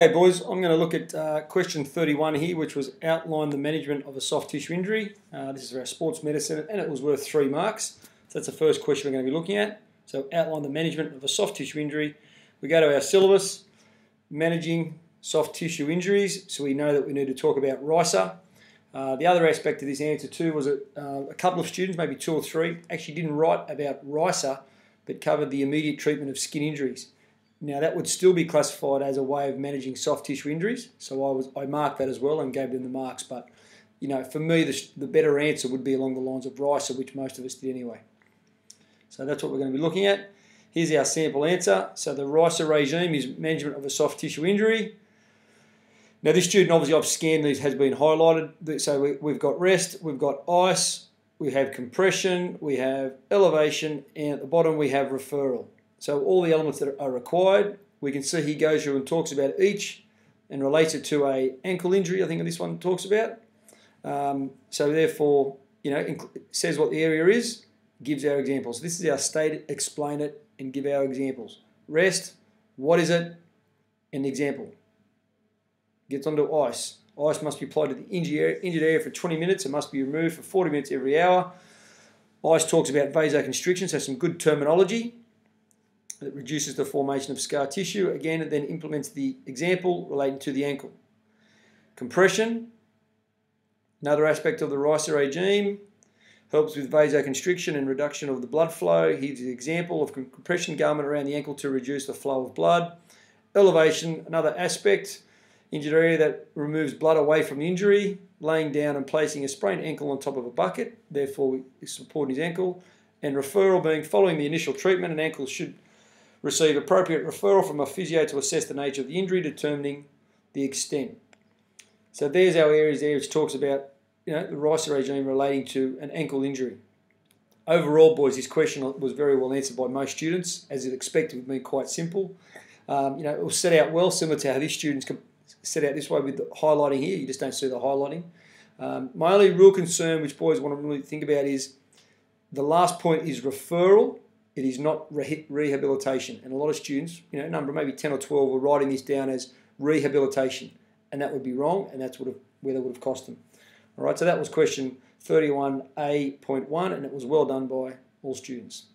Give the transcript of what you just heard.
Okay boys, I'm going to look at question 31 here, which was outline the management of a soft tissue injury. This is for our sports medicine and it was worth 3 marks. So that's the first question we're going to be looking at. So outline the management of a soft tissue injury. We go to our syllabus, managing soft tissue injuries. So we know that we need to talk about RISA. The other aspect of this answer too was that a couple of students, maybe 2 or 3, actually didn't write about RISA but covered the immediate treatment of skin injuries. Now that would still be classified as a way of managing soft tissue injuries, so I marked that as well and gave them the marks. But you know, for me, the better answer would be along the lines of RISA, which most of us did anyway. So that's what we're going to be looking at. Here's our sample answer. So the RISA regime is management of a soft tissue injury. Now this student, obviously I've scanned these, has been highlighted. So we've got rest, we've got ice, we have compression, we have elevation, and at the bottom we have referral. So all the elements that are required, we can see he goes through and talks about each and relates it to an ankle injury, I think this one talks about. So therefore, you know, it says what the area is, gives our examples. This is our state it, explain it, and give our examples. Rest, what is it, and the example. Gets onto ice. Ice must be applied to the injured area for 20 minutes. It must be removed for 40 minutes every hour. Ice talks about vasoconstriction, so some good terminology. That reduces the formation of scar tissue. Again, it then implements the example relating to the ankle. Compression, another aspect of the RISA regime, helps with vasoconstriction and reduction of the blood flow. Here's the example of compression garment around the ankle to reduce the flow of blood. Elevation, another aspect, injured area that removes blood away from the injury, laying down and placing a sprained ankle on top of a bucket, therefore supporting his ankle. And referral being following the initial treatment, an ankle should receive appropriate referral from a physio to assess the nature of the injury, determining the extent. So there's our areas there, which talks about, you know, the RISA regime relating to an ankle injury. Overall, boys, this question was very well answered by most students, as you'd expect. It would be quite simple. You know, it was set out well, similar to how these students set out this way with the highlighting here. You just don't see the highlighting. My only real concern, which boys want to really think about, is the last point is referral. It is not rehabilitation. And a lot of students, you know, maybe 10 or 12, were writing this down as rehabilitation. And that would be wrong, and that's where they would have cost them. All right, so that was question 31A.1, and it was well done by all students.